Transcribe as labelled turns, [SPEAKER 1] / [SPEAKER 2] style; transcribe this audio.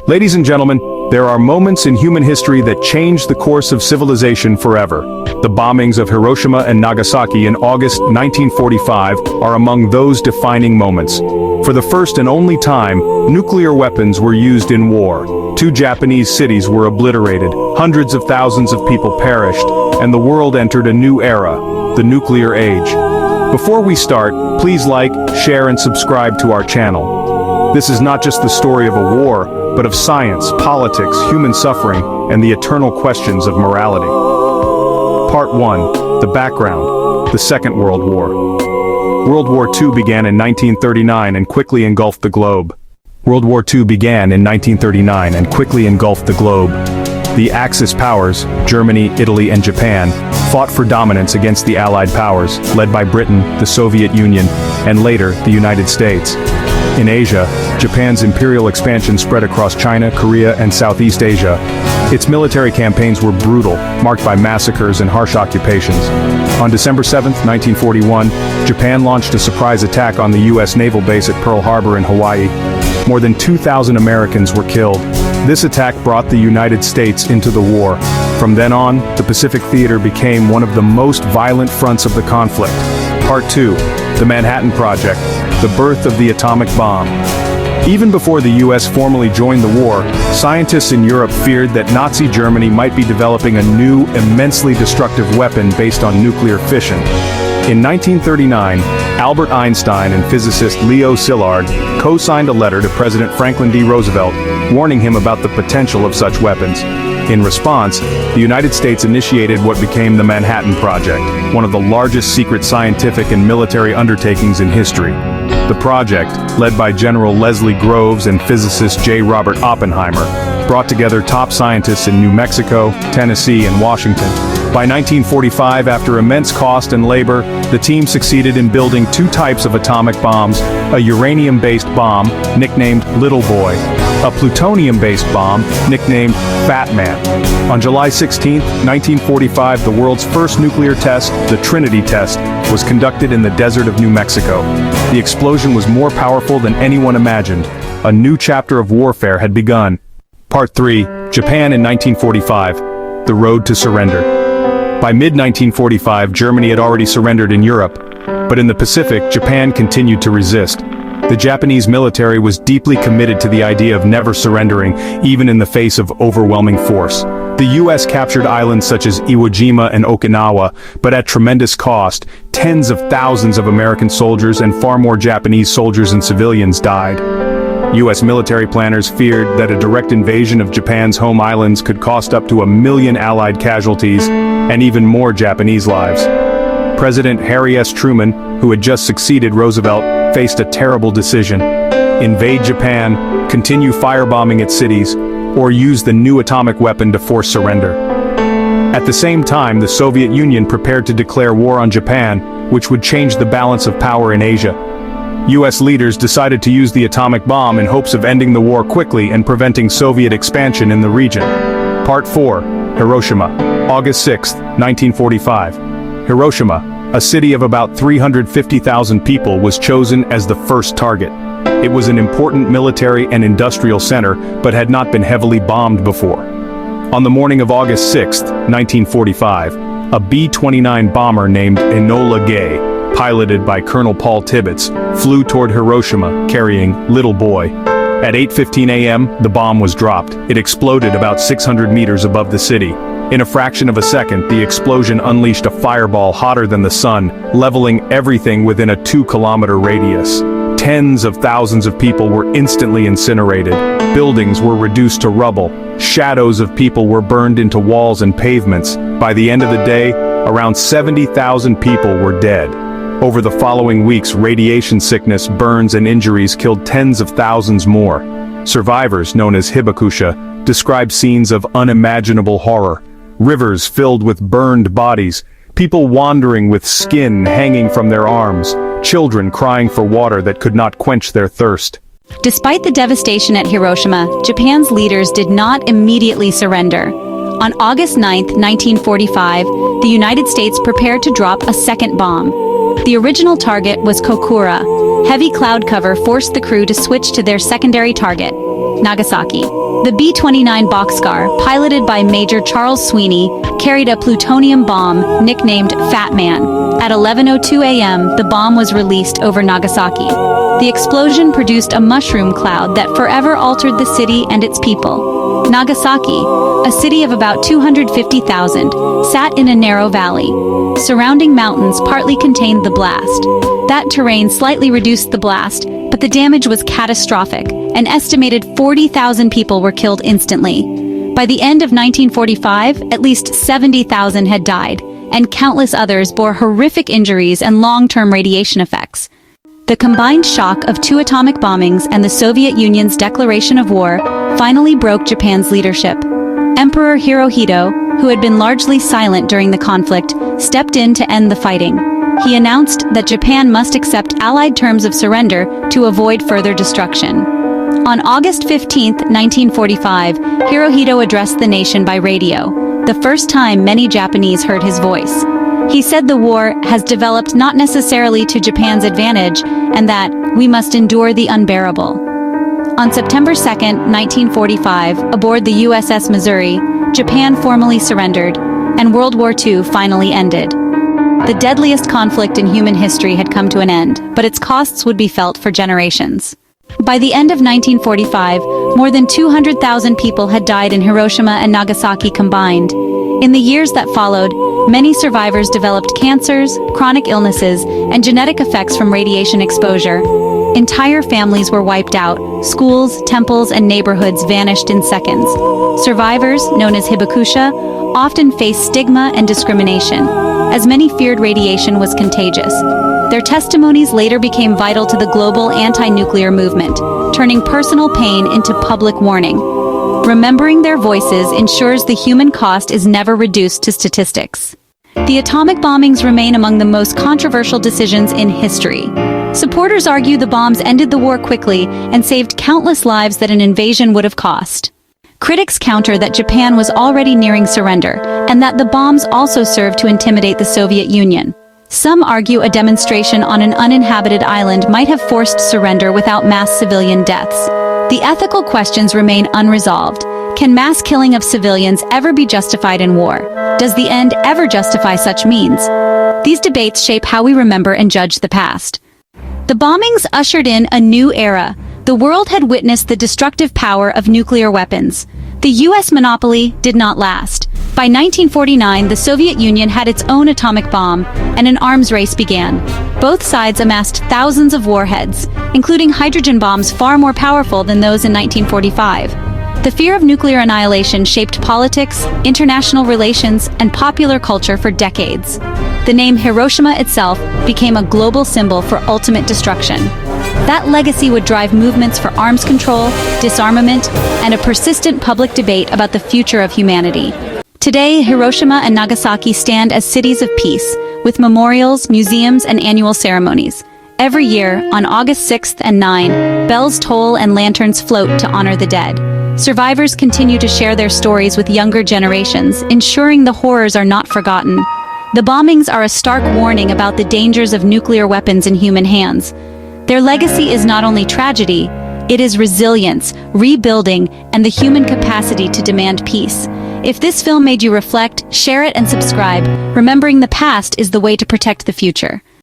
[SPEAKER 1] Ladies and gentlemen, there are moments in human history that change the course of civilization forever. The bombings of Hiroshima and Nagasaki in August 1945 are among those defining moments. For the first and only time, nuclear weapons were used in war. 2 Japanese cities were obliterated, hundreds of thousands of people perished, and the world entered a new era, the nuclear age. Before we start, please like, share and subscribe to our channel. This is not just the story of a war, but of science, politics, human suffering, and the eternal questions of morality. Part 1. The background. The Second World War. World War II began in 1939 and quickly engulfed the globe. World War II began in 1939 and quickly engulfed the globe. The Axis powers, Germany, Italy, and Japan, fought for dominance against the Allied powers, led by Britain, the Soviet Union, and later, the United States. In Asia, Japan's imperial expansion spread across China, Korea, and Southeast Asia. Its military campaigns were brutal, marked by massacres and harsh occupations. On December 7, 1941, Japan launched a surprise attack on the U.S. naval base at Pearl Harbor in Hawaii. More than 2,000 Americans were killed. This attack brought the United States into the war. From then on, the Pacific Theater became one of the most violent fronts of the conflict. Part 2. The Manhattan Project. The birth of the atomic bomb. Even before the US formally joined the war, scientists in Europe feared that Nazi Germany might be developing a new, immensely destructive weapon based on nuclear fission. In 1939, Albert Einstein and physicist Leo Szilard co-signed a letter to President Franklin D. Roosevelt, warning him about the potential of such weapons. In response, the United States initiated what became the Manhattan Project, one of the largest secret scientific and military undertakings in history. The project, led by General Leslie Groves and physicist J. Robert Oppenheimer, brought together top scientists in New Mexico, Tennessee, and Washington. By 1945, after immense cost and labor, the team succeeded in building 2 types of atomic bombs, a uranium-based bomb, nicknamed Little Boy, a plutonium-based bomb, nicknamed Fat Man. On July 16, 1945, the world's first nuclear test, the Trinity test, was conducted in the desert of New Mexico. The explosion was more powerful than anyone imagined. A new chapter of warfare had begun. Part 3. Japan in 1945. The road to surrender. By mid-1945, Germany had already surrendered in Europe, but in the Pacific, Japan continued to resist. The Japanese military was deeply committed to the idea of never surrendering, even in the face of overwhelming force. The U.S. captured islands such as Iwo Jima and Okinawa, but at tremendous cost. Tens of thousands of American soldiers and far more Japanese soldiers and civilians died. U.S. military planners feared that a direct invasion of Japan's home islands could cost up to 1 million Allied casualties and even more Japanese lives. President Harry S. Truman, who had just succeeded Roosevelt, faced a terrible decision: invade Japan, continue firebombing its cities, or use the new atomic weapon to force surrender. At the same time, the Soviet Union prepared to declare war on Japan, which would change the balance of power in Asia. U.S. leaders decided to use the atomic bomb in hopes of ending the war quickly and preventing Soviet expansion in the region. Part 4. Hiroshima. August 6, 1945. Hiroshima, a city of about 350,000 people, was chosen as the first target. It was an important military and industrial center, but had not been heavily bombed before. On the morning of August 6, 1945, a B-29 bomber named Enola Gay, piloted by Colonel Paul Tibbets, flew toward Hiroshima, carrying Little Boy. At 8:15 a.m., the bomb was dropped. It exploded about 600 meters above the city. In a fraction of a second, the explosion unleashed a fireball hotter than the sun, leveling everything within a 2-kilometer radius. Tens of thousands of people were instantly incinerated. Buildings were reduced to rubble. Shadows of people were burned into walls and pavements. By the end of the day, around 70,000 people were dead. Over the following weeks, radiation sickness, burns, and injuries killed tens of thousands more. Survivors, known as hibakusha, describe scenes of unimaginable horror. Rivers filled with burned bodies, people wandering with skin hanging from their arms, children crying for water that could not quench their thirst.
[SPEAKER 2] Despite the devastation at Hiroshima, Japan's leaders did not immediately surrender. On August 9, 1945, the United States prepared to drop a second bomb. The original target was Kokura. Heavy cloud cover forced the crew to switch to their secondary target, Nagasaki. The B-29 Boxcar, piloted by Major Charles Sweeney, carried a plutonium bomb nicknamed Fat Man. At 11:02 a.m., the bomb was released over Nagasaki. The explosion produced a mushroom cloud that forever altered the city and its people. Nagasaki, a city of about 250,000, sat in a narrow valley. Surrounding mountains partly contained the blast. That terrain slightly reduced the blast, but the damage was catastrophic. An estimated 40,000 people were killed instantly. By the end of 1945, at least 70,000 had died, and countless others bore horrific injuries and long-term radiation effects. The combined shock of 2 atomic bombings and the Soviet Union's declaration of war finally broke Japan's leadership. Emperor Hirohito, who had been largely silent during the conflict, stepped in to end the fighting. He announced that Japan must accept Allied terms of surrender to avoid further destruction. On August 15, 1945, Hirohito addressed the nation by radio, the first time many Japanese heard his voice. He said the war has developed not necessarily to Japan's advantage, and that we must endure the unbearable. On September 2, 1945, aboard the USS Missouri, Japan formally surrendered, and World War II finally ended. The deadliest conflict in human history had come to an end, but its costs would be felt for generations. By the end of 1945, more than 200,000 people had died in Hiroshima and Nagasaki combined. In the years that followed, many survivors developed cancers, chronic illnesses, and genetic effects from radiation exposure. Entire families were wiped out, schools, temples, and neighborhoods vanished in seconds. Survivors, known as hibakusha, often faced stigma and discrimination, as many feared radiation was contagious. Their testimonies later became vital to the global anti-nuclear movement, turning personal pain into public warning. Remembering their voices ensures the human cost is never reduced to statistics. The atomic bombings remain among the most controversial decisions in history. Supporters argue the bombs ended the war quickly and saved countless lives that an invasion would have cost. Critics counter that Japan was already nearing surrender, and that the bombs also served to intimidate the Soviet Union. Some argue a demonstration on an uninhabited island might have forced surrender without mass civilian deaths. The ethical questions remain unresolved. Can mass killing of civilians ever be justified in war? Does the end ever justify such means? These debates shape how we remember and judge the past. The bombings ushered in a new era. The world had witnessed the destructive power of nuclear weapons. The U.S. monopoly did not last. By 1949, the Soviet Union had its own atomic bomb, and an arms race began. Both sides amassed thousands of warheads, including hydrogen bombs far more powerful than those in 1945. The fear of nuclear annihilation shaped politics, international relations, and popular culture for decades. The name Hiroshima itself became a global symbol for ultimate destruction. That legacy would drive movements for arms control, disarmament, and a persistent public debate about the future of humanity. Today, Hiroshima and Nagasaki stand as cities of peace, with memorials, museums, and annual ceremonies. Every year, on August 6th and 9, bells toll and lanterns float to honor the dead. Survivors continue to share their stories with younger generations, ensuring the horrors are not forgotten. The bombings are a stark warning about the dangers of nuclear weapons in human hands. Their legacy is not only tragedy, it is resilience, rebuilding, and the human capacity to demand peace. If this film made you reflect, share it and subscribe. Remembering the past is the way to protect the future.